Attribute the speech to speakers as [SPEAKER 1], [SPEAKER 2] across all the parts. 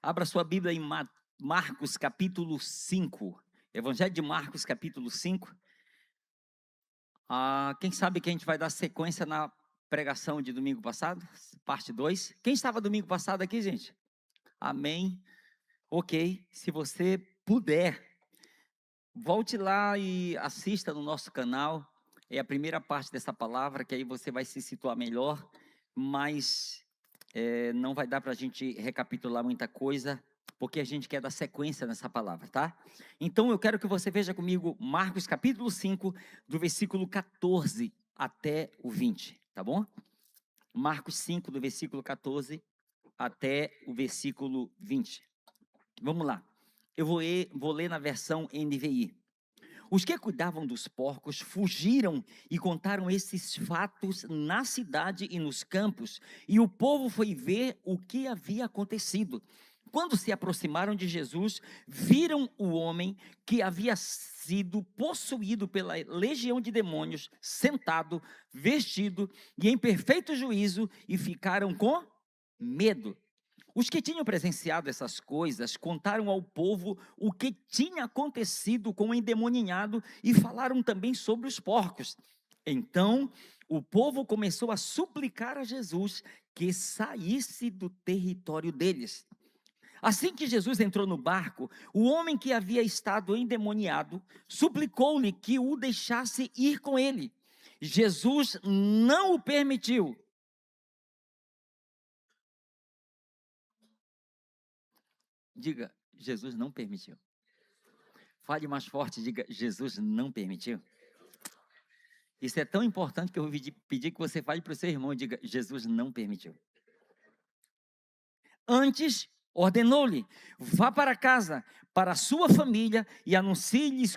[SPEAKER 1] Abra sua Bíblia em Marcos capítulo 5. Evangelho de Marcos capítulo 5. Quem sabe que a gente vai dar sequência na pregação de domingo passado? Parte 2. Quem estava domingo passado aqui, gente? Amém. Ok. Se você puder, volte lá e assista no nosso canal. É a primeira parte dessa palavra, que aí você vai se situar melhor. Mas não vai dar para a gente recapitular muita coisa, porque a gente quer dar sequência nessa palavra, tá? Então eu quero que você veja comigo Marcos capítulo 5, do versículo 14 até o 20, tá bom? Marcos 5, do versículo 14 até o versículo 20. Vamos lá. Eu vou ler na versão NVI. Os que cuidavam dos porcos fugiram e contaram esses fatos na cidade e nos campos, e o povo foi ver o que havia acontecido. Quando se aproximaram de Jesus, viram o homem que havia sido possuído pela legião de demônios, sentado, vestido e em perfeito juízo, e ficaram com medo. Os que tinham presenciado essas coisas contaram ao povo o que tinha acontecido com o endemoninhado e falaram também sobre os porcos. Então, o povo começou a suplicar a Jesus que saísse do território deles. Assim que Jesus entrou no barco, o homem que havia estado endemoniado suplicou-lhe que o deixasse ir com ele. Jesus não o permitiu. Diga, Jesus não permitiu. Fale mais forte, diga, Jesus não permitiu. Isso é tão importante que eu vou pedir que você fale para o seu irmão, diga, Jesus não permitiu. Antes, ordenou-lhe, vá para casa, para a sua família, e anuncie-lhes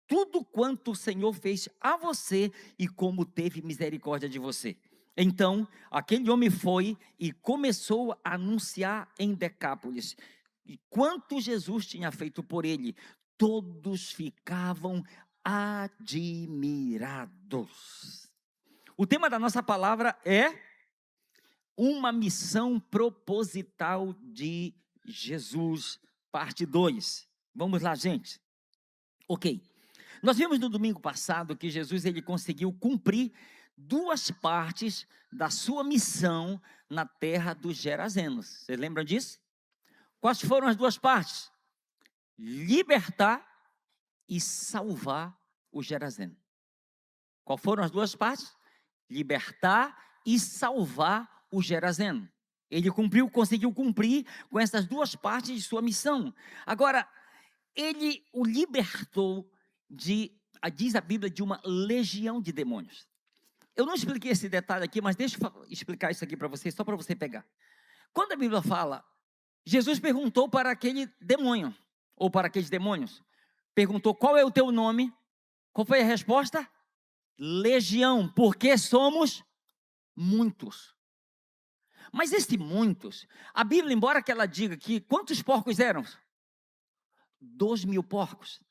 [SPEAKER 1] tudo quanto o Senhor fez a você, e como teve misericórdia de você. Então, aquele homem foi e começou a anunciar em Decápolis, e quanto Jesus tinha feito por ele. Todos ficavam admirados. O tema da nossa palavra é uma missão proposital de Jesus, parte 2. Vamos lá, gente. Ok. Nós vimos no domingo passado que Jesus ele conseguiu cumprir duas partes da sua missão na terra dos Gerazenos. Vocês lembram disso? Quais foram as duas partes? Libertar e salvar o Gerazeno. Qual foram as duas partes? Libertar e salvar o Gerazeno. Ele conseguiu cumprir com essas duas partes de sua missão. Agora, ele o libertou diz a Bíblia, de uma legião de demônios. Eu não expliquei esse detalhe aqui, mas deixa eu explicar isso aqui para você, só para você pegar. Quando a Bíblia fala, Jesus perguntou para aquele demônio, ou para aqueles demônios, perguntou, qual é o teu nome? Qual foi a resposta? Legião, porque somos muitos. Mas esses muitos, a Bíblia, embora que ela diga que quantos porcos eram? 2.000 porcos.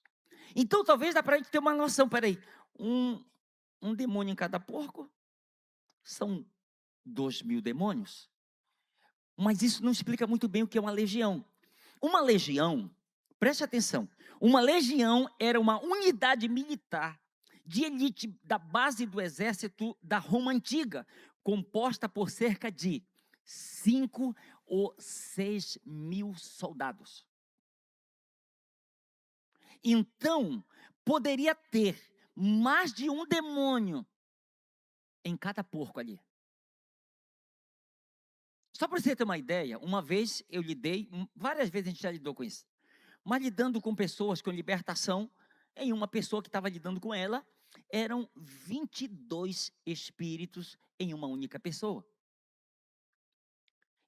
[SPEAKER 1] Então talvez dá para a gente ter uma noção, peraí, um demônio em cada porco, são 2.000 demônios. Mas isso não explica muito bem o que é uma legião. Uma legião, preste atenção, uma legião era uma unidade militar de elite da base do exército da Roma Antiga, composta por cerca de 5 ou 6 mil soldados. Então, poderia ter mais de um demônio em cada porco ali. Só para você ter uma ideia, uma vez eu lidei, várias vezes a gente já lidou com isso, mas lidando com pessoas com libertação, em uma pessoa que estava lidando com ela, eram 22 espíritos em uma única pessoa.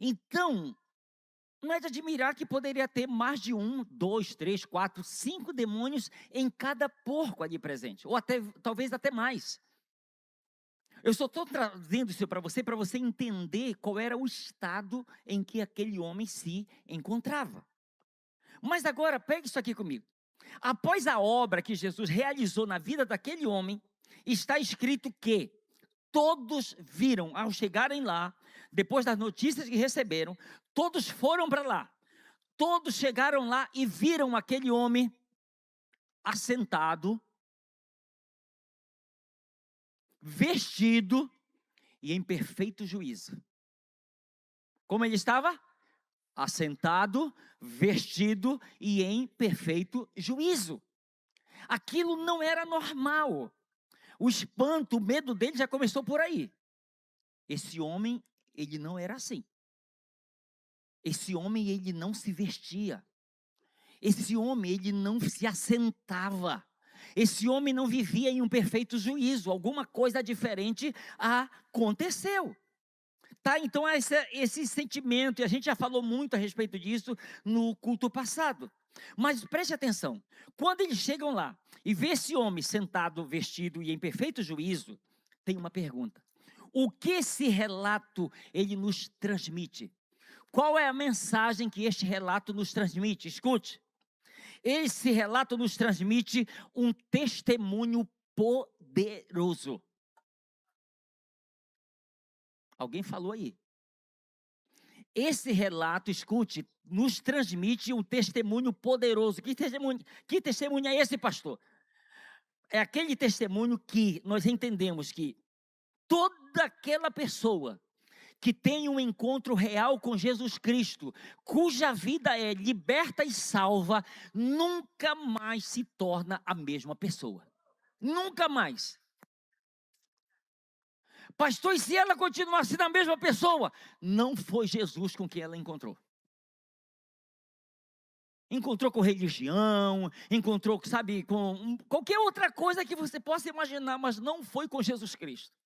[SPEAKER 1] Então, não é de admirar que poderia ter mais de 1, 2, 3, 4, 5 demônios em cada porco ali presente, ou até, talvez até mais. Eu só estou trazendo isso para você entender qual era o estado em que aquele homem se encontrava. Mas agora, pegue isso aqui comigo. Após a obra que Jesus realizou na vida daquele homem, está escrito que todos viram, ao chegarem lá, depois das notícias que receberam, todos foram para lá. todos chegaram lá e viram aquele homem assentado, vestido e em perfeito juízo. Como ele estava? Assentado, vestido e em perfeito juízo. Aquilo não era normal. O espanto, o medo dele já começou por aí. Esse homem, ele não era assim. Esse homem, ele não se vestia. Esse homem, ele não se assentava. Esse homem não vivia em um perfeito juízo. Alguma coisa diferente aconteceu. Tá? Então, esse sentimento, e a gente já falou muito a respeito disso no culto passado. Mas preste atenção, quando eles chegam lá e vê esse homem sentado, vestido e em perfeito juízo, tem uma pergunta. O que esse relato, ele nos transmite? Qual é a mensagem que este relato nos transmite? Escute, esse relato nos transmite um testemunho poderoso. Alguém falou aí. Esse relato, escute, nos transmite um testemunho poderoso. Que testemunho é esse, pastor? É aquele testemunho que nós entendemos que toda aquela pessoa que tem um encontro real com Jesus Cristo, cuja vida é liberta e salva, nunca mais se torna a mesma pessoa. Nunca mais. Pastor, e se ela continuar sendo a mesma pessoa? Não foi Jesus com quem ela encontrou. Encontrou com religião, encontrou, sabe, com qualquer outra coisa que você possa imaginar, mas não foi com Jesus Cristo.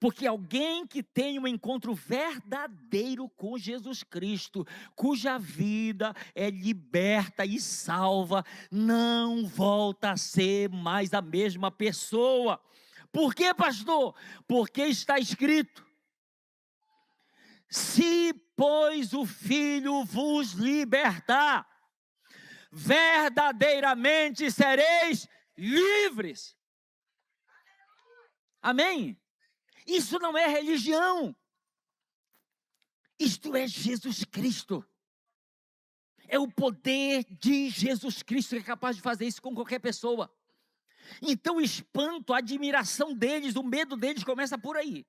[SPEAKER 1] Porque alguém que tem um encontro verdadeiro com Jesus Cristo, cuja vida é liberta e salva, não volta a ser mais a mesma pessoa. Por quê, pastor? Porque está escrito: se, pois, o Filho vos libertar, verdadeiramente sereis livres. Amém? Isso não é religião. Isto é Jesus Cristo. É o poder de Jesus Cristo que é capaz de fazer isso com qualquer pessoa. Então o espanto, a admiração deles, o medo deles começa por aí.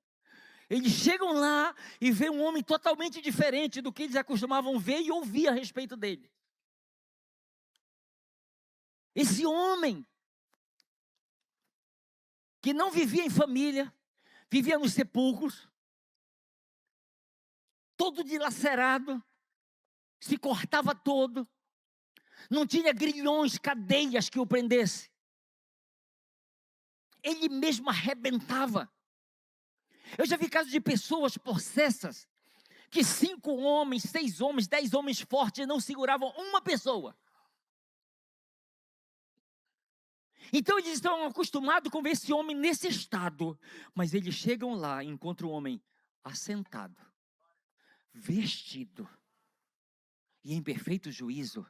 [SPEAKER 1] Eles chegam lá e veem um homem totalmente diferente do que eles acostumavam ver e ouvir a respeito dele. Esse homem que não vivia em família, vivia nos sepulcros, todo dilacerado, se cortava todo, não tinha grilhões, cadeias que o prendesse. Ele mesmo arrebentava. Eu já vi casos de pessoas possessas, que 5 homens, 6 homens, 10 homens fortes não seguravam uma pessoa. Então eles estão acostumados com ver esse homem nesse estado, mas eles chegam lá e encontram o homem assentado, vestido e em perfeito juízo.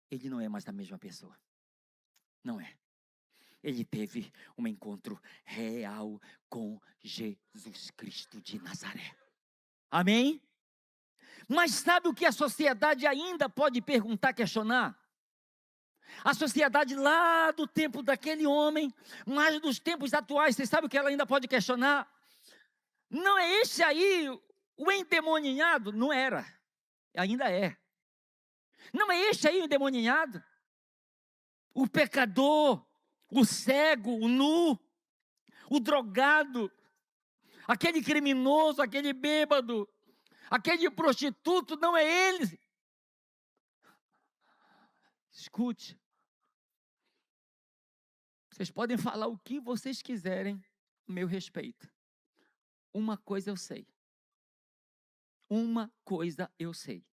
[SPEAKER 1] Ele não é mais a mesma pessoa. Não é. Ele teve um encontro real com Jesus Cristo de Nazaré. Amém? Mas sabe o que a sociedade ainda pode perguntar, questionar? A sociedade lá do tempo daquele homem, mas dos tempos atuais, vocês sabem o que ela ainda pode questionar? Não é esse aí o endemoniado? Não era, ainda é. Não é este aí o endemoniado? O pecador, o cego, o nu, o drogado, aquele criminoso, aquele bêbado, aquele prostituto, não é ele? Escute, vocês podem falar o que vocês quiserem a meu respeito. Uma coisa eu sei. Uma coisa eu sei.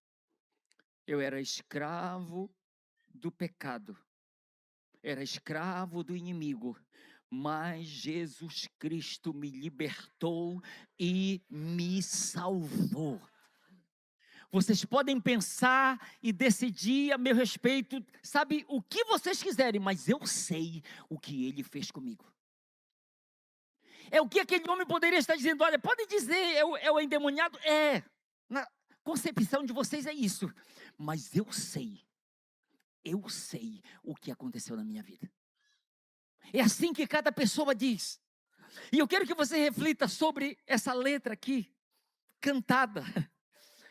[SPEAKER 1] Eu era escravo do pecado. Era escravo do inimigo. Mas Jesus Cristo me libertou e me salvou. Vocês podem pensar e decidir a meu respeito, sabe, o que vocês quiserem, mas eu sei o que ele fez comigo. É o que aquele homem poderia estar dizendo. Olha, pode dizer, é o endemoniado? É. concepção de vocês é isso, mas eu sei o que aconteceu na minha vida. É assim que cada pessoa diz. E eu quero que você reflita sobre essa letra aqui, cantada,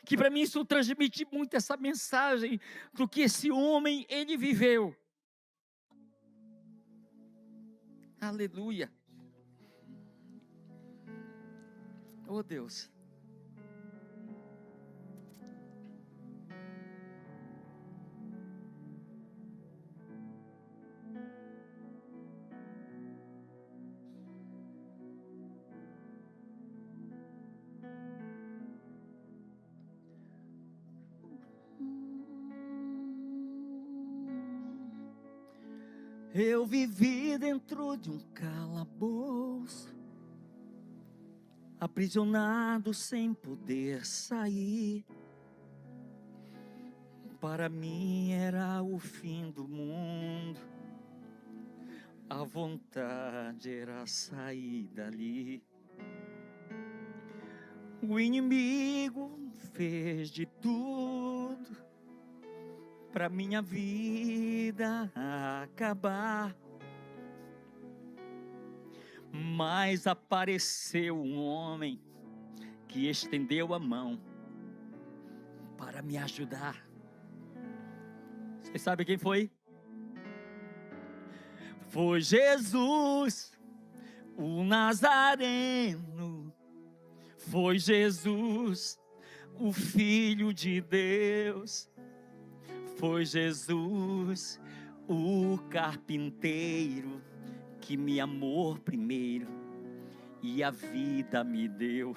[SPEAKER 1] que para mim isso transmite muito essa mensagem do que esse homem, ele viveu. Aleluia. Oh Deus. Eu vivi dentro de um calabouço, aprisionado sem poder sair. Para mim era o fim do mundo, a vontade era sair dali. O inimigo fez de tudo para minha vida acabar, mas apareceu um homem que estendeu a mão para me ajudar. Você sabe quem foi? Foi Jesus, o Nazareno. Foi Jesus, o Filho de Deus. Foi Jesus, o carpinteiro, que me amou primeiro e a vida me deu.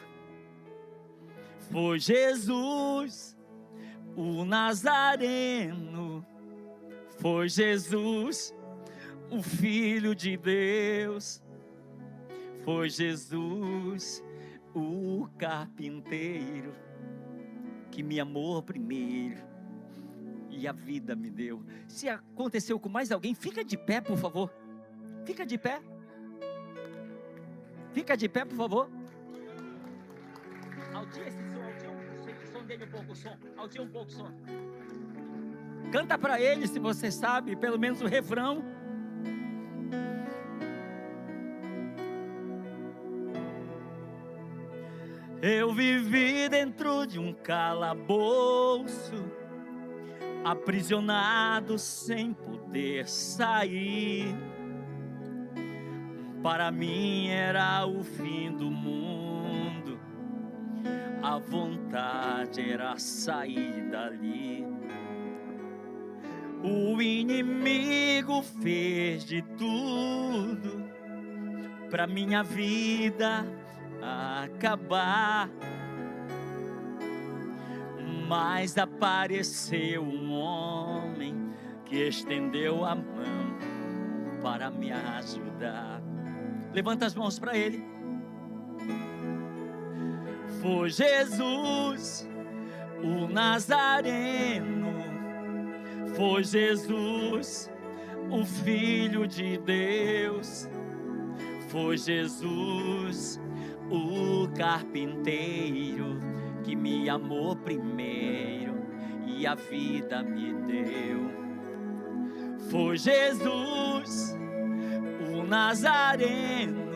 [SPEAKER 1] Foi Jesus, o Nazareno. Foi Jesus, o Filho de Deus. Foi Jesus, o carpinteiro, que me amou primeiro e a vida me deu. Se aconteceu com mais alguém, fica de pé, por favor. Fica de pé. Fica de pé, por favor. Altia esse som dele um pouco o som. Altia um pouco o som. Canta para ele, se você sabe, pelo menos o refrão. Eu vivi dentro de um calabouço, aprisionado sem poder sair. Para mim era o fim do mundo, a vontade era sair dali. O inimigo fez de tudo para minha vida acabar, mas apareceu um homem que estendeu a mão para me ajudar. Levanta as mãos para ele. Foi Jesus, o Nazareno. Foi Jesus, o Filho de Deus. Foi Jesus, o carpinteiro, que me amou primeiro e a vida me deu. Foi Jesus, o Nazareno.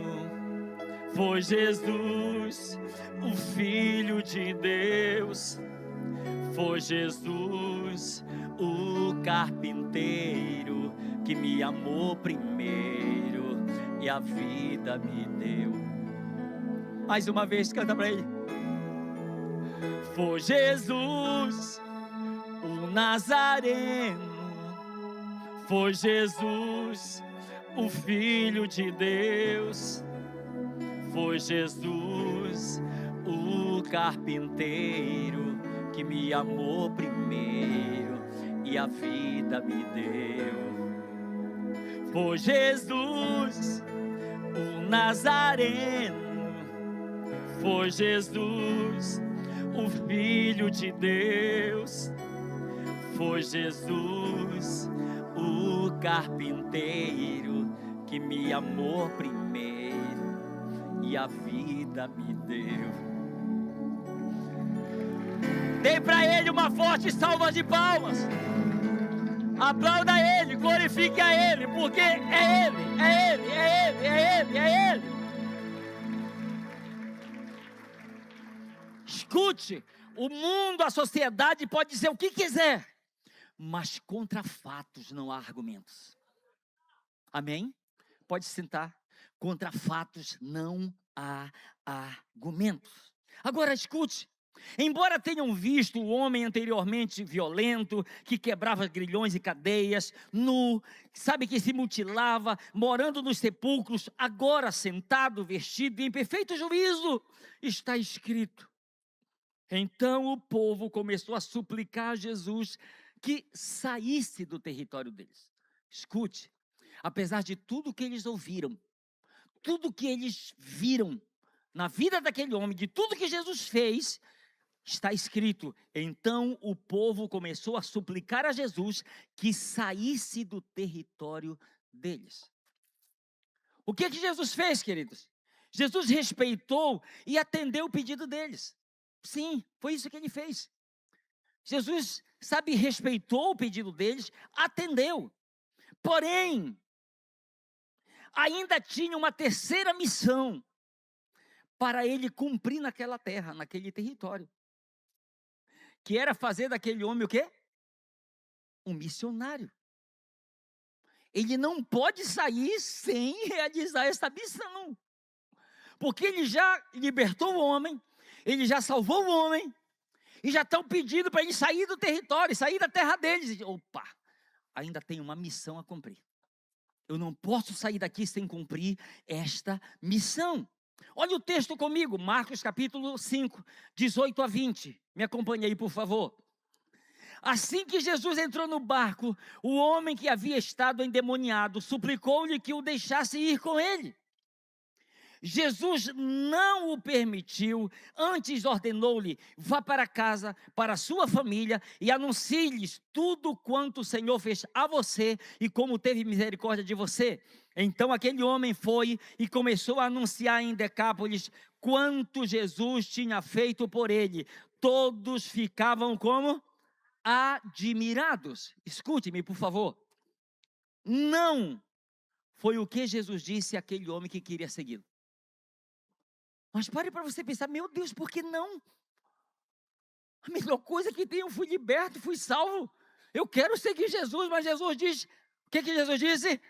[SPEAKER 1] Foi Jesus, o Filho de Deus. Foi Jesus, o carpinteiro, que me amou primeiro e a vida me deu. Mais uma vez, canta para ele. Foi Jesus, o Nazareno. Foi Jesus, o Filho de Deus. Foi Jesus, o carpinteiro, que me amou primeiro e a vida me deu. Foi Jesus, o Nazareno. Foi Jesus, o Filho de Deus. Foi Jesus, o carpinteiro, que me amou primeiro e a vida me deu. Dê para Ele uma forte salva de palmas. Aplauda Ele, glorifique a Ele, porque é Ele, é Ele, é Ele, é Ele, é Ele. Escute, o mundo, a sociedade pode dizer o que quiser, mas contra fatos não há argumentos. Amém? Pode sentar. Contra fatos não há argumentos. Agora escute. Embora tenham visto o homem anteriormente violento, que quebrava grilhões e cadeias, nu, sabe, que se mutilava, morando nos sepulcros, agora sentado, vestido em perfeito juízo, está escrito. Então o povo começou a suplicar a Jesus que saísse do território deles. Escute, apesar de tudo que eles ouviram, tudo que eles viram na vida daquele homem, de tudo que Jesus fez, está escrito. Então o povo começou a suplicar a Jesus que saísse do território deles. O que Jesus fez, queridos? Jesus respeitou e atendeu o pedido deles. Sim, foi isso que ele fez. Jesus, sabe, respeitou o pedido deles, atendeu. Porém, ainda tinha uma terceira missão para ele cumprir naquela terra, naquele território. Que era fazer daquele homem o quê? Um missionário. Ele não pode sair sem realizar essa missão. Porque ele já libertou o homem, ele já salvou o homem, e já estão pedindo para ele sair do território, sair da terra deles. Opa, ainda tem uma missão a cumprir. Eu não posso sair daqui sem cumprir esta missão. Olha o texto comigo, Marcos capítulo 5, 18 a 20. Me acompanhe aí, por favor. Assim que Jesus entrou no barco, o homem que havia estado endemoniado suplicou-lhe que o deixasse ir com ele. Jesus não o permitiu, antes ordenou-lhe: vá para casa, para a sua família, e anuncie-lhes tudo quanto o Senhor fez a você e como teve misericórdia de você. Então aquele homem foi e começou a anunciar em Decápolis quanto Jesus tinha feito por ele. Todos ficavam como? Admirados. Escute-me, por favor. Não foi o que Jesus disse àquele homem que queria segui-lo. Mas pare para você pensar, meu Deus, por que não? A melhor coisa que tem, eu fui liberto, fui salvo. Eu quero seguir Jesus, mas Jesus diz, o que Jesus disse?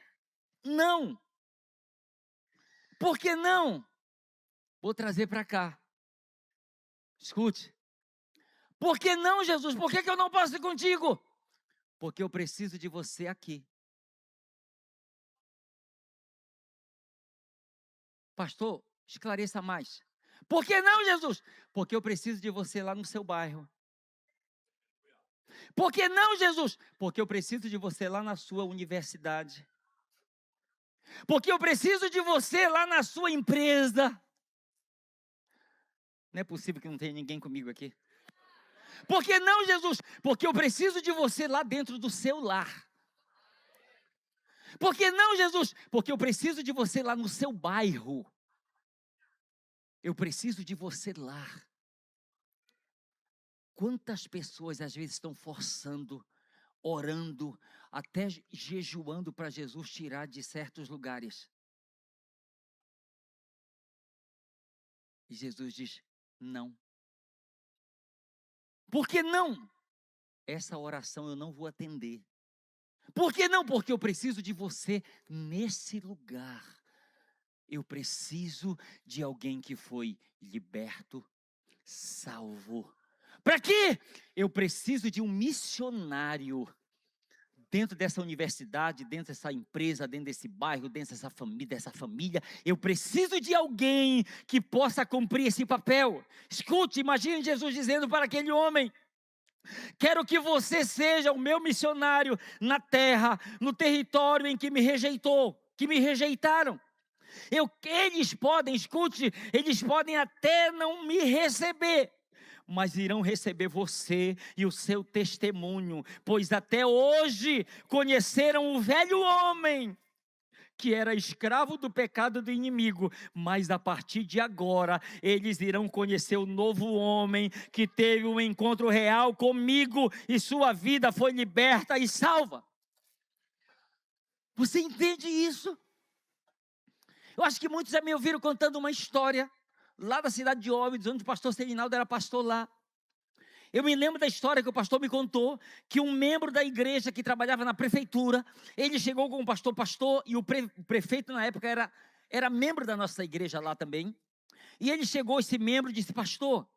[SPEAKER 1] Não. Por que não? Vou trazer para cá. Escute. Por que não, Jesus? Por que eu não posso ir contigo? Porque eu preciso de você aqui. Pastor, esclareça mais. Por que não, Jesus? Porque eu preciso de você lá no seu bairro. Por que não, Jesus? Porque eu preciso de você lá na sua universidade. Porque eu preciso de você lá na sua empresa. Não é possível que não tenha ninguém comigo aqui. Por que não, Jesus? Porque eu preciso de você lá dentro do seu lar. Por que não, Jesus? Porque eu preciso de você lá no seu bairro. Eu preciso de você lá. Quantas pessoas às vezes estão forçando, orando, até jejuando para Jesus tirar de certos lugares. E Jesus diz, não. Por que não? Essa oração eu não vou atender. Por que não? Porque eu preciso de você nesse lugar. Eu preciso de alguém que foi liberto, salvo. Para quê? Eu preciso de um missionário dentro dessa universidade, dentro dessa empresa, dentro desse bairro, dentro dessa família. Eu preciso de alguém que possa cumprir esse papel. Escute, imagine Jesus dizendo para aquele homem: quero que você seja o meu missionário na terra, no território em que me rejeitou, que me rejeitaram. Eles podem, escute, eles podem até não me receber, mas irão receber você e o seu testemunho, pois até hoje conheceram o velho homem que era escravo do pecado do inimigo, mas a partir de agora, eles irão conhecer o novo homem que teve um encontro real comigo e sua vida foi liberta e salva. Você entende isso? Eu acho que muitos já me ouviram contando uma história lá da cidade de Óbidos, onde o pastor Serinaldo era pastor lá. Eu me lembro da história que o pastor me contou, que um membro da igreja que trabalhava na prefeitura, ele chegou com o pastor, e o prefeito na época era membro da nossa igreja lá também, e ele chegou, esse membro, e disse: pastor,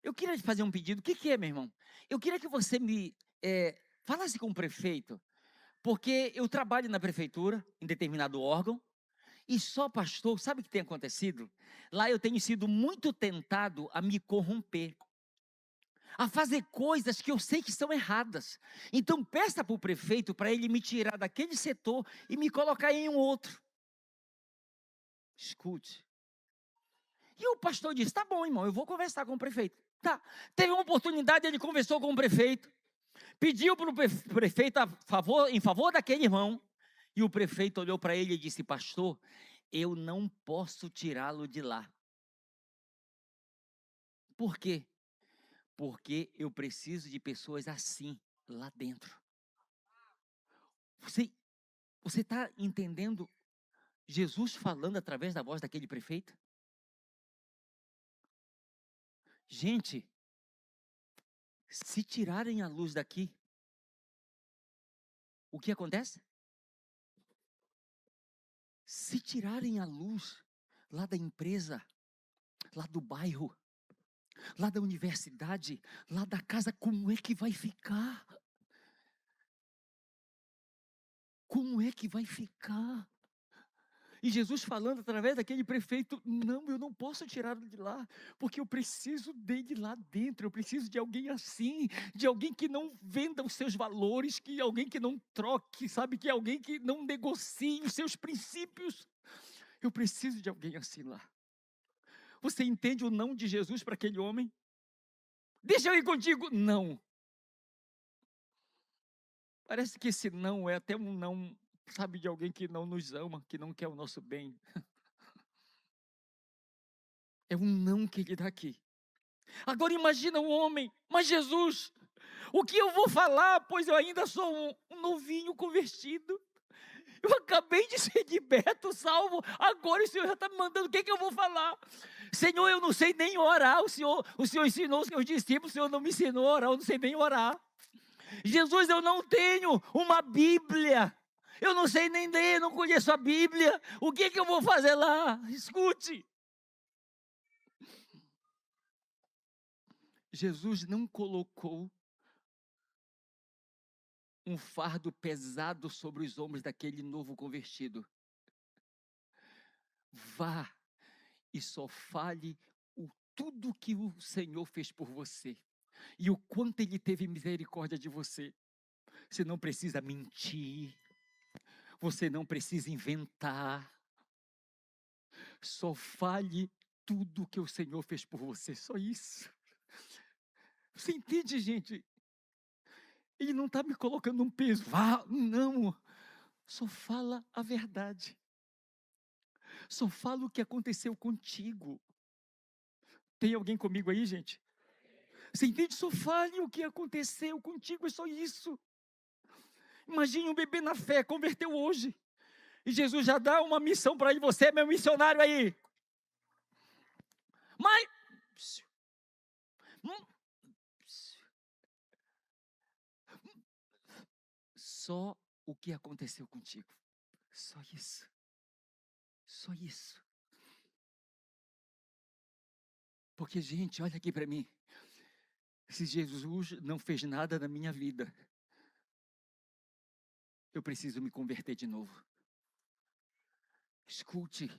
[SPEAKER 1] eu queria te fazer um pedido. O que é, meu irmão? Eu queria que você me falasse com o prefeito, porque eu trabalho na prefeitura, em determinado órgão, e só pastor, sabe o que tem acontecido? Lá eu tenho sido muito tentado a me corromper, a fazer coisas que eu sei que são erradas. Então peça para o prefeito para ele me tirar daquele setor e me colocar em um outro. Escute. E o pastor disse: tá bom, irmão, eu vou conversar com o prefeito. Tá. Teve uma oportunidade, ele conversou com o prefeito, pediu para o prefeito em favor daquele irmão, e o prefeito olhou para ele e disse: pastor, eu não posso tirá-lo de lá. Por quê? Porque eu preciso de pessoas assim, lá dentro. Você está entendendo Jesus falando através da voz daquele prefeito? Gente, se tirarem a luz daqui, o que acontece? Se tirarem a luz lá da empresa, lá do bairro, lá da universidade, lá da casa, como é que vai ficar? Como é que vai ficar? E Jesus falando através daquele prefeito: não, eu não posso tirá-lo de lá, porque eu preciso dele lá dentro, eu preciso de alguém assim, de alguém que não venda os seus valores, que alguém que não troque, sabe, que alguém que não negocie os seus princípios. Eu preciso de alguém assim lá. Você entende o não de Jesus para aquele homem? Deixa eu ir contigo. Não. Parece que esse não é até um não, sabe, de alguém que não nos ama, que não quer o nosso bem. É um não que ele dá aqui. Agora imagina um homem: mas Jesus, o que eu vou falar, pois eu ainda sou um novinho convertido. Eu acabei de ser liberto, salvo, agora o Senhor já está me mandando, o que eu vou falar? Senhor, eu não sei nem orar, o Senhor ensinou os seus discípulos, o Senhor não me ensinou a orar, eu não sei nem orar. Jesus, eu não tenho uma Bíblia, eu não sei nem ler, não conheço a Bíblia, o que eu vou fazer lá? Escute. Jesus não colocou um fardo pesado sobre os ombros daquele novo convertido. Vá e só fale tudo que o Senhor fez por você e o quanto Ele teve misericórdia de você. Você não precisa mentir, você não precisa inventar, só fale tudo que o Senhor fez por você, só isso. Você entende, gente? Ele não está me colocando um peso, vá, não, só fala a verdade, só fala o que aconteceu contigo. Tem alguém comigo aí, gente? Você entende? Só fale o que aconteceu contigo, é só isso. Imagine um bebê na fé, converteu hoje, e Jesus já dá uma missão para ele: você é meu missionário aí. Mas só o que aconteceu contigo, só isso, só isso. Porque, gente, olha aqui para mim, se Jesus não fez nada na minha vida, eu preciso me converter de novo. Escute,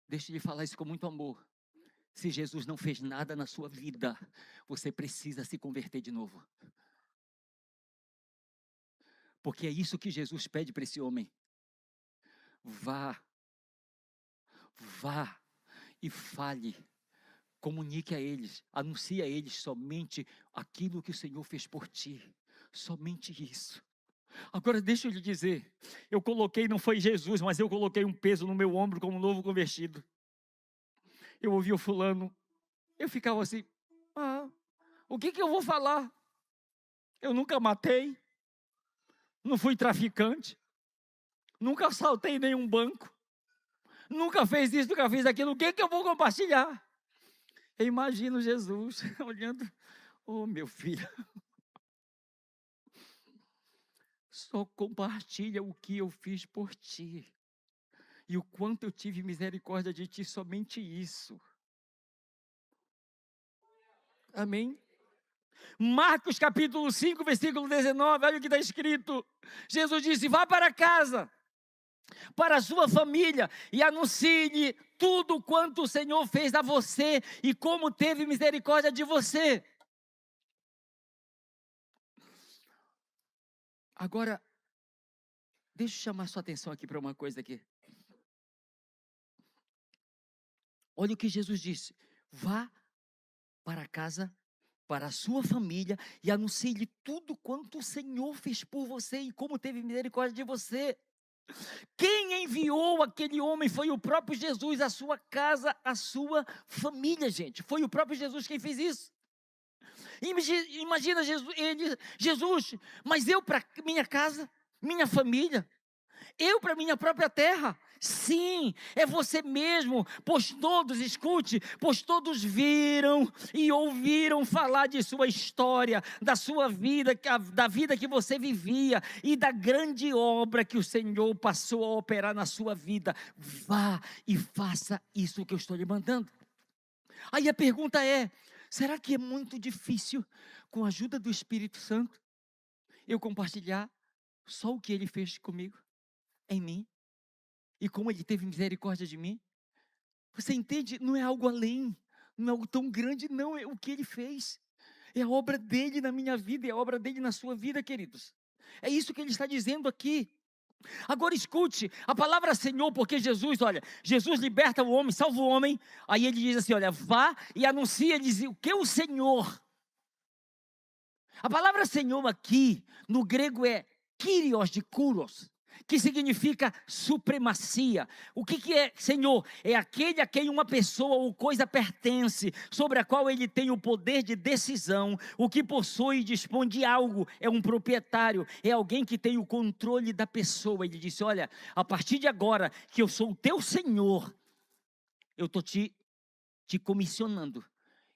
[SPEAKER 1] deixe de falar isso com muito amor. Se Jesus não fez nada na sua vida, você precisa se converter de novo. Porque é isso que Jesus pede para esse homem. Vá e fale, comunique a eles, anuncie a eles somente aquilo que o Senhor fez por ti, somente isso. Agora deixa eu lhe dizer, eu coloquei, não foi Jesus, mas eu coloquei um peso no meu ombro como novo convertido. Eu ouvi o fulano, eu ficava assim, o que eu vou falar? Eu nunca matei, não fui traficante, nunca assaltei nenhum banco, nunca fez isso, nunca fez aquilo, o que eu vou compartilhar? Eu imagino Jesus olhando, oh meu filho, só compartilha o que eu fiz por ti, e o quanto eu tive misericórdia de ti, somente isso. Amém? Marcos capítulo 5, versículo 19, olha o que está escrito. Jesus disse, vá para casa, para a sua família, e anuncie-lhe tudo quanto o Senhor fez a você, e como teve misericórdia de você. Agora, deixa eu chamar sua atenção aqui para uma coisa aqui. Olha o que Jesus disse, vá para casa, para a sua família, e anuncie-lhe tudo quanto o Senhor fez por você, e como teve misericórdia de você. Quem enviou aquele homem foi o próprio Jesus, a sua casa, a sua família, gente. Foi o próprio Jesus quem fez isso. Imagina Jesus, mas eu para minha casa, minha família, eu para minha própria terra. Sim, é você mesmo, pois todos, escute, pois todos viram e ouviram falar de sua história, da sua vida, da vida que você vivia e da grande obra que o Senhor passou a operar na sua vida. Vá e faça isso que eu estou lhe mandando. Aí a pergunta é, será que é muito difícil, com a ajuda do Espírito Santo, eu compartilhar só o que Ele fez comigo, em mim? E como Ele teve misericórdia de mim? Você entende? Não é algo além, não é algo tão grande, não, é o que Ele fez. É a obra dEle na minha vida, é a obra dEle na sua vida, queridos. É isso que Ele está dizendo aqui. Agora escute, a palavra Senhor, porque Jesus, olha, Jesus liberta o homem, salva o homem, aí Ele diz assim, olha, vá e anuncia, Ele diz, o que o Senhor? A palavra Senhor aqui, no grego é Kyrios de Kuros, que significa supremacia. O que é Senhor? É aquele a quem uma pessoa ou coisa pertence, sobre a qual ele tem o poder de decisão, o que possui e dispõe de algo, é um proprietário, é alguém que tem o controle da pessoa. Ele disse, olha, a partir de agora que eu sou o teu Senhor, eu estou te comissionando.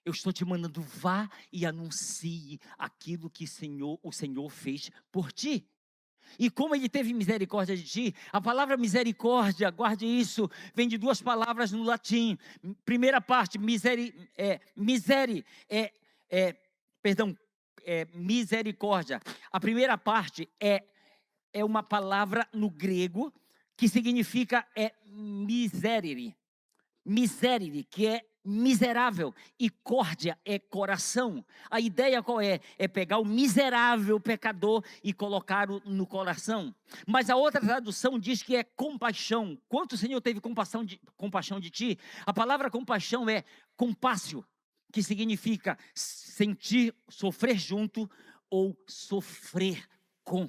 [SPEAKER 1] Eu estou te mandando, vá e anuncie aquilo que o Senhor fez por ti. E como Ele teve misericórdia de ti, a palavra misericórdia, guarde isso, vem de duas palavras no latim. Primeira parte, misericórdia. A primeira parte é uma palavra no grego que significa miserere, que é miserável, e córdia é coração. A ideia qual é? É pegar o miserável pecador e colocá-lo no coração. Mas a outra tradução diz que é compaixão. Quanto o Senhor teve compaixão de ti? A palavra compaixão é compássio, que significa sentir, sofrer junto ou sofrer com.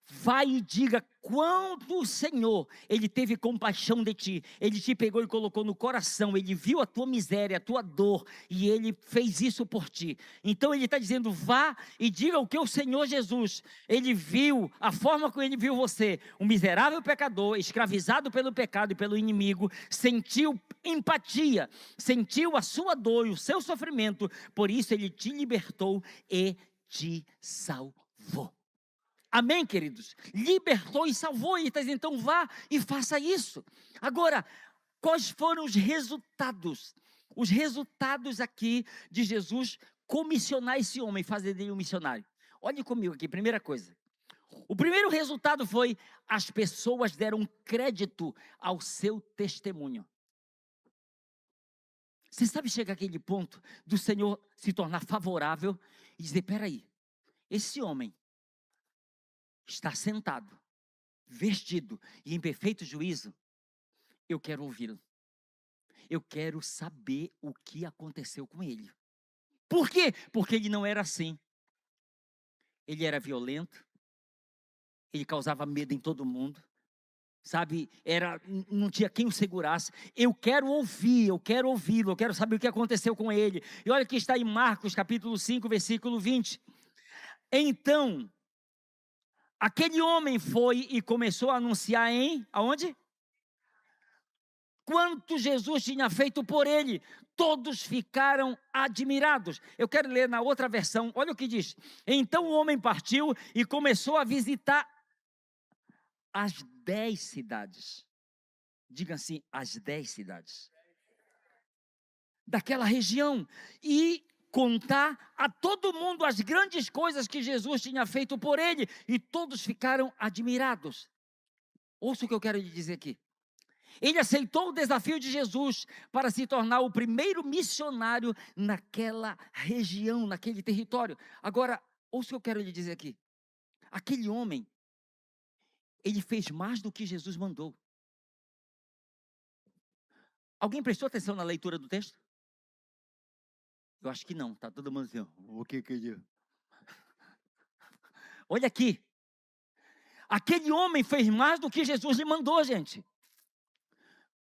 [SPEAKER 1] Vai e diga quanto o Senhor, Ele teve compaixão de ti, Ele te pegou e colocou no coração, Ele viu a tua miséria, a tua dor, e Ele fez isso por ti. Então Ele está dizendo, vá e diga o que o Senhor Jesus, Ele viu, a forma como Ele viu você, um miserável pecador, escravizado pelo pecado e pelo inimigo, sentiu empatia, sentiu a sua dor e o seu sofrimento, por isso Ele te libertou e te salvou. Amém, queridos? Libertou e salvou, e então vá e faça isso. Agora, quais foram os resultados? Os resultados aqui de Jesus comissionar esse homem, fazer dele um missionário. Olhe comigo aqui, primeira coisa. O primeiro resultado foi, as pessoas deram crédito ao seu testemunho. Você sabe chegar àquele ponto do Senhor se tornar favorável e dizer, peraí, esse homem está sentado, vestido e em perfeito juízo, eu quero ouvi-lo. Eu quero saber o que aconteceu com ele. Por quê? Porque ele não era assim. Ele era violento, Ele causava medo em todo mundo. Sabe, não tinha quem o segurasse. Eu quero ouvir, eu quero ouvi-lo, eu quero saber o que aconteceu com ele. E olha que está em Marcos capítulo 5, versículo 20. Então, aquele homem foi e começou a anunciar aonde? Quanto Jesus tinha feito por ele. Todos ficaram admirados. Eu quero ler na outra versão, olha o que diz. Então o homem partiu e começou a visitar as 10 cidades. Diga assim, as 10 cidades daquela região, e contar a todo mundo as grandes coisas que Jesus tinha feito por ele, e todos ficaram admirados. Ouça o que eu quero lhe dizer aqui. Ele aceitou o desafio de Jesus para se tornar o primeiro missionário naquela região, naquele território. Agora, ouça o que eu quero lhe dizer aqui. Aquele homem, ele fez mais do que Jesus mandou. Alguém prestou atenção na leitura do texto? Eu acho que não, tá todo mundo assim, o que ele... Olha aqui, aquele homem fez mais do que Jesus lhe mandou, gente.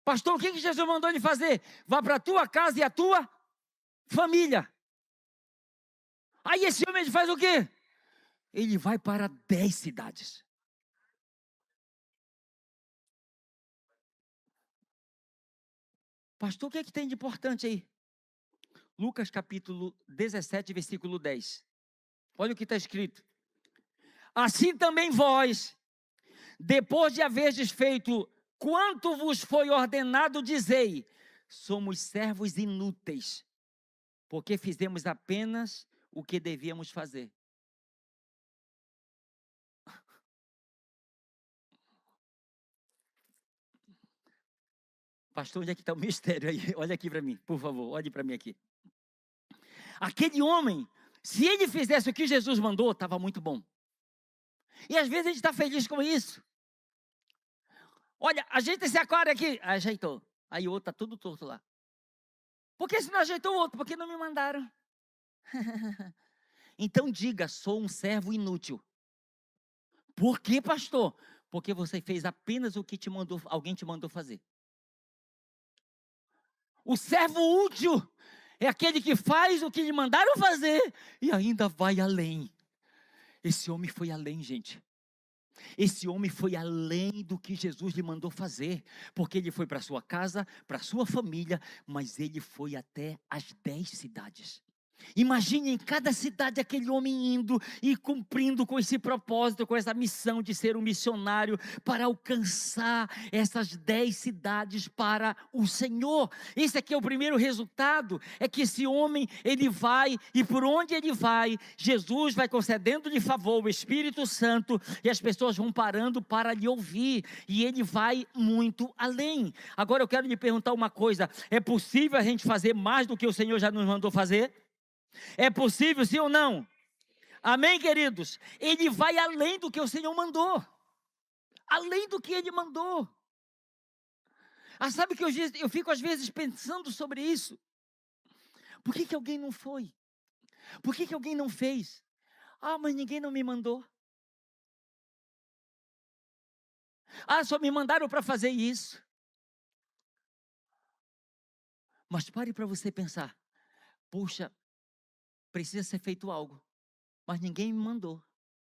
[SPEAKER 1] Pastor, o que Jesus mandou ele fazer? Vá para a tua casa e a tua família. Aí esse homem faz o quê? Ele vai para 10 cidades. Pastor, o que é que tem de importante aí? Lucas capítulo 17, versículo 10. Olha o que está escrito. Assim também vós, depois de haverdes feito quanto vos foi ordenado, dizei: somos servos inúteis, porque fizemos apenas o que devíamos fazer. Pastor, onde é que está o mistério aí? Olha aqui para mim, por favor, olhe para mim aqui. Aquele homem, se ele fizesse o que Jesus mandou, estava muito bom. E às vezes a gente está feliz com isso. Olha, ajeita esse aquário aqui. Ajeitou. Aí o outro está tudo torto lá. Por que se não ajeitou o outro? Porque não me mandaram. Então diga, sou um servo inútil. Por que, pastor? Porque você fez apenas o que alguém te mandou fazer. O servo útil é aquele que faz o que lhe mandaram fazer e ainda vai além. Esse homem foi além, gente. Esse homem foi além do que Jesus lhe mandou fazer, porque ele foi para sua casa, para sua família, mas ele foi até as 10 cidades. Imagine em cada cidade aquele homem indo e cumprindo com esse propósito, com essa missão de ser um missionário para alcançar essas 10 cidades para o Senhor. Esse aqui é o primeiro resultado, é que esse homem, ele vai, e por onde ele vai, Jesus vai concedendo-lhe favor, o Espírito Santo, e as pessoas vão parando para lhe ouvir, e ele vai muito além. Agora eu quero lhe perguntar uma coisa, é possível a gente fazer mais do que o Senhor já nos mandou fazer? É possível, sim ou não? Amém, queridos? Ele vai além do que o Senhor mandou. Além do que Ele mandou. Sabe que eu fico às vezes pensando sobre isso. Por que alguém não foi? Por que alguém não fez? Mas ninguém não me mandou. Só me mandaram para fazer isso. Mas pare para você pensar. Puxa, precisa ser feito algo. Mas ninguém me mandou.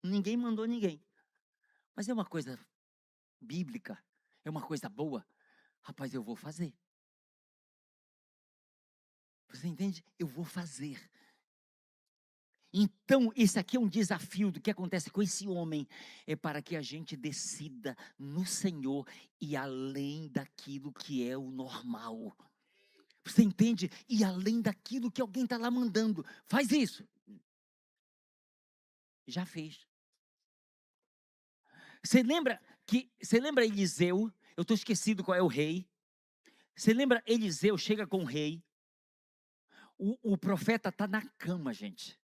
[SPEAKER 1] Ninguém mandou ninguém. Mas é uma coisa bíblica. É uma coisa boa. Rapaz, eu vou fazer. Você entende? Eu vou fazer. Então, esse aqui é um desafio do que acontece com esse homem. É para que a gente decida no Senhor e além daquilo que é o normal. Você entende? E além daquilo que alguém está lá mandando. Faz isso. Já fez. Você lembra Eliseu? Eu estou esquecido qual é o rei. Você lembra Eliseu chega com o rei? O profeta está na cama, gente.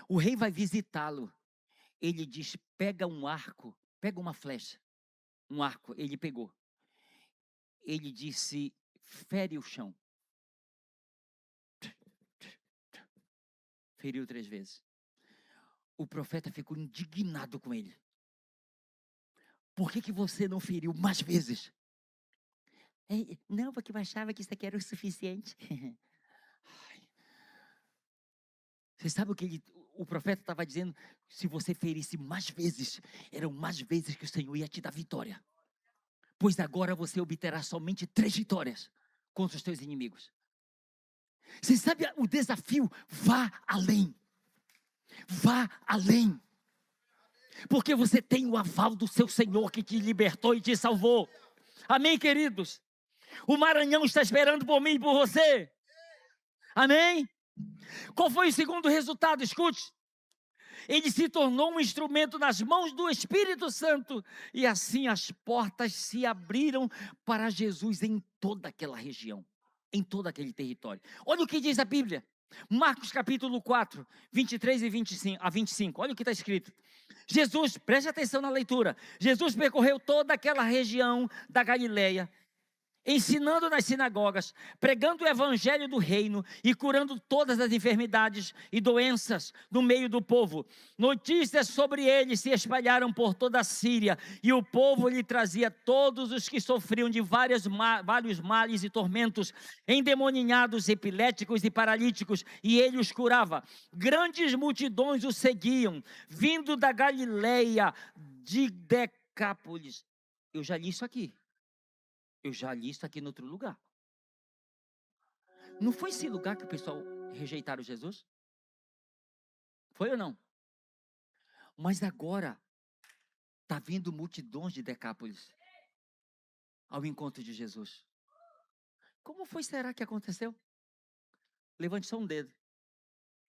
[SPEAKER 1] O rei vai visitá-lo. Ele diz, pega um arco, pega uma flecha. Um arco, ele pegou. Ele disse, fere o chão. Feriu 3 vezes. O profeta ficou indignado com ele. Por que você não feriu mais vezes? Não, porque eu achava que isso aqui era o suficiente. Você sabe o que o profeta estava dizendo? Se você ferisse mais vezes, eram mais vezes que o Senhor ia te dar vitória. Pois agora você obterá somente 3 vitórias contra os teus inimigos. Você sabe o desafio? Vá além. Vá além. Porque você tem o aval do seu Senhor que te libertou e te salvou. Amém, queridos? O Maranhão está esperando por mim e por você. Amém? Qual foi o segundo resultado? Escute. Ele se tornou um instrumento nas mãos do Espírito Santo. E assim as portas se abriram para Jesus em toda aquela região. Em todo aquele território. Olha o que diz a Bíblia. Marcos capítulo 4, 23 e 25. Olha o que está escrito. Jesus, preste atenção na leitura. Jesus percorreu toda aquela região da Galileia, ensinando nas sinagogas, pregando o evangelho do reino e curando todas as enfermidades e doenças no meio do povo. Notícias sobre ele se espalharam por toda a Síria e o povo lhe trazia todos os que sofriam de vários males e tormentos, endemoninhados, epiléticos e paralíticos, e ele os curava. Grandes multidões o seguiam, vindo da Galileia, de Decápolis. Eu já li isso aqui. Eu já li isso aqui em outro lugar. Não foi esse lugar que o pessoal rejeitaram Jesus? Foi ou não? Mas agora está vindo multidões de Decápolis ao encontro de Jesus. Como será que aconteceu? Levante só um dedo.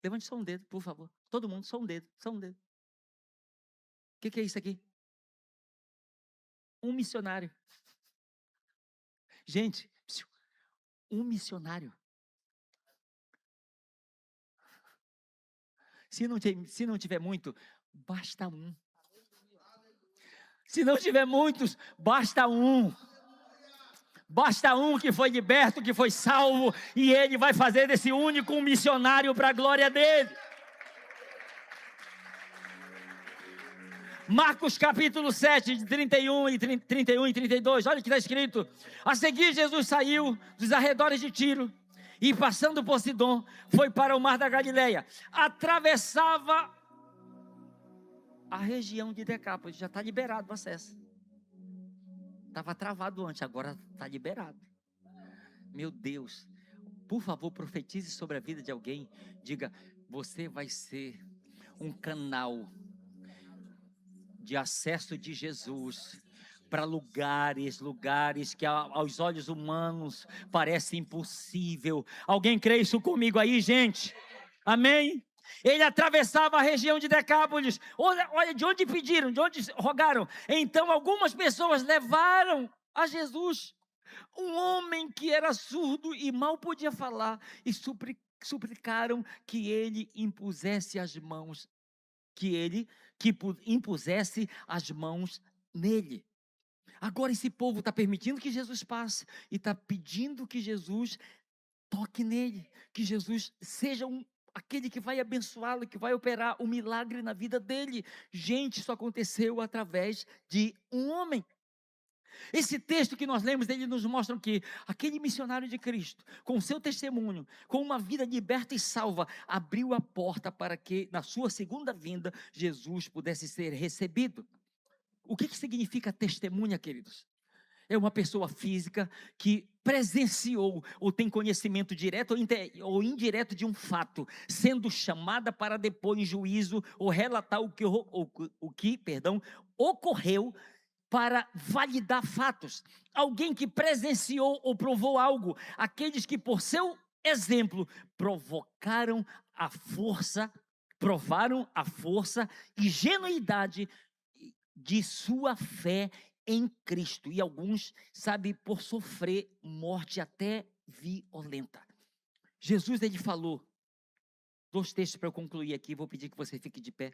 [SPEAKER 1] Levante só um dedo, por favor. Todo mundo, só um dedo, só um dedo. O que é isso aqui? Um missionário. Gente, um missionário. Se não tiver muito, basta um. Se não tiver muitos, basta um. Basta um que foi liberto, que foi salvo, e ele vai fazer desse único um missionário para a glória dele. Marcos capítulo 7, de 31 e 32, olha o que está escrito. A seguir Jesus saiu dos arredores de Tiro, e passando por Sidom, foi para o mar da Galileia. Atravessava a região de Decápolis, já está liberado o acesso. Estava travado antes, agora está liberado. Meu Deus, por favor, profetize sobre a vida de alguém. Diga, você vai ser um canal de acesso de Jesus para lugares que aos olhos humanos parece impossível. Alguém crê isso comigo aí, gente? Amém? Ele atravessava a região de Decápolis. Olha de onde pediram, de onde rogaram. Então algumas pessoas levaram a Jesus um homem que era surdo e mal podia falar, e suplicaram que ele impusesse as mãos, que impusesse as mãos nele. Agora esse povo está permitindo que Jesus passe e está pedindo que Jesus toque nele, que Jesus seja aquele que vai abençoá-lo, que vai operar um milagre na vida dele. Gente, isso aconteceu através de um homem. Esse texto que nós lemos, ele nos mostra que aquele missionário de Cristo, com seu testemunho, com uma vida liberta e salva, abriu a porta para que na sua segunda vinda, Jesus pudesse ser recebido. O que significa testemunha, queridos? É uma pessoa física que presenciou ou tem conhecimento direto ou indireto de um fato, sendo chamada para depor em juízo ou relatar o que ocorreu, para validar fatos. Alguém que presenciou ou provou algo. Aqueles que por seu exemplo provaram a força e genuidade de sua fé em Cristo. E alguns, por sofrer morte até violenta. Jesus, ele falou, 2 textos para eu concluir aqui, vou pedir que você fique de pé.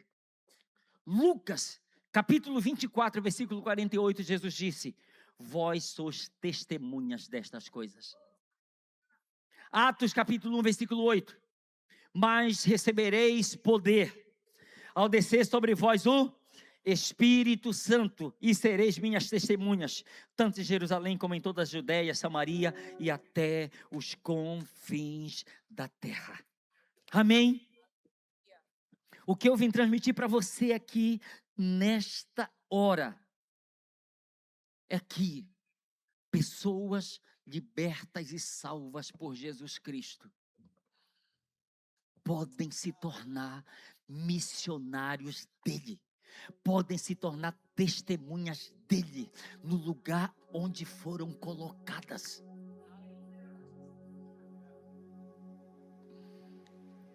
[SPEAKER 1] Lucas capítulo 24, versículo 48, Jesus disse, vós sois testemunhas destas coisas. Atos capítulo 1, versículo 8, mas recebereis poder, ao descer sobre vós o Espírito Santo, e sereis minhas testemunhas, tanto em Jerusalém como em toda a Judéia, Samaria e até os confins da terra. Amém? O que eu vim transmitir para você aqui, nesta hora, é que pessoas libertas e salvas por Jesus Cristo podem se tornar missionários dele, podem se tornar testemunhas dele, no lugar onde foram colocadas.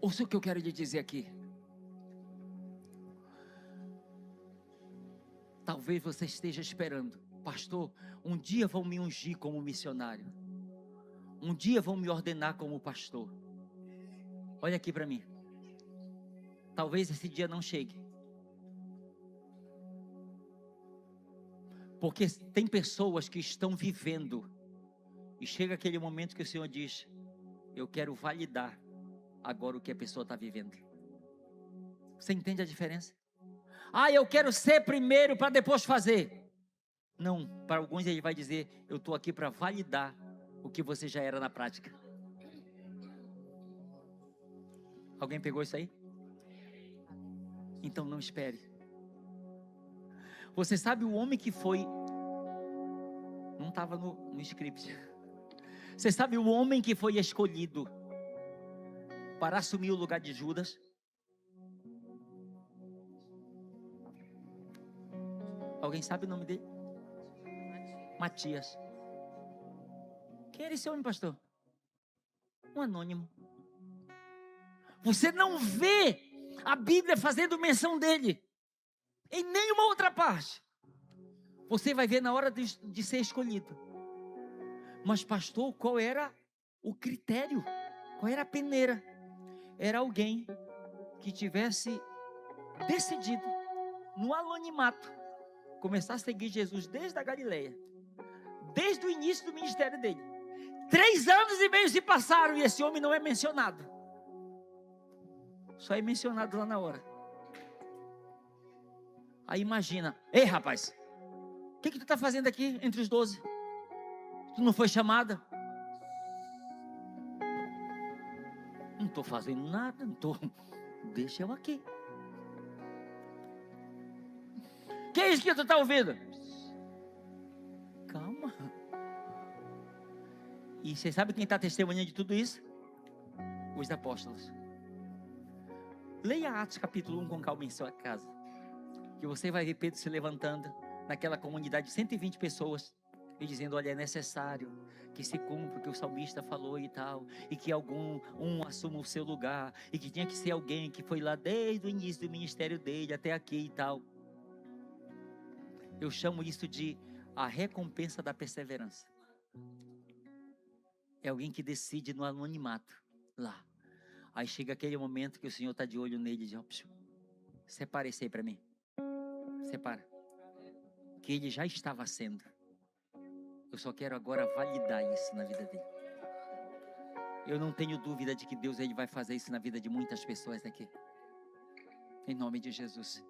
[SPEAKER 1] Ouça o que eu quero lhe dizer aqui. Talvez você esteja esperando, pastor, um dia vão me ungir como missionário, um dia vão me ordenar como pastor. Olha aqui para mim, talvez esse dia não chegue, porque tem pessoas que estão vivendo, e chega aquele momento que o Senhor diz, eu quero validar agora o que a pessoa está vivendo. Você entende a diferença? Eu quero ser primeiro para depois fazer. Não, para alguns ele vai dizer, eu estou aqui para validar o que você já era na prática. Alguém pegou isso aí? Então não espere. Você sabe o homem que foi, não estava no script, você sabe o homem que foi escolhido para assumir o lugar de Judas? Alguém sabe o nome dele? Matias. Quem era esse homem, pastor? Um anônimo. Você não vê a Bíblia fazendo menção dele em nenhuma outra parte. Você vai ver na hora de ser escolhido. Mas pastor, qual era o critério? Qual era a peneira? Era alguém que tivesse decidido, no anonimato, começar a seguir Jesus desde a Galileia, desde o início do ministério dele. 3 anos e meio se passaram e esse homem não é mencionado. Só é mencionado lá na hora. Aí imagina, ei rapaz, o que tu está fazendo aqui entre os 12? Tu não foi chamada? Não estou fazendo nada, não estou. Deixa eu aqui. Que é isso que tu está ouvindo? Calma. E você sabe quem está testemunhando de tudo isso? Os apóstolos. Leia Atos capítulo 1 com calma em sua casa, que você vai ver Pedro se levantando naquela comunidade de 120 pessoas e dizendo, olha, é necessário que se cumpra o que o salmista falou e tal, e que um assuma o seu lugar, e que tinha que ser alguém que foi lá desde o início do ministério dele até aqui e tal. Eu chamo isso de a recompensa da perseverança. É alguém que decide no anonimato lá. Aí chega aquele momento que o Senhor está de olho nele e diz, separa isso aí para mim. Separa. Que ele já estava sendo. Eu só quero agora validar isso na vida dele. Eu não tenho dúvida de que Deus ele vai fazer isso na vida de muitas pessoas aqui. Em nome de Jesus.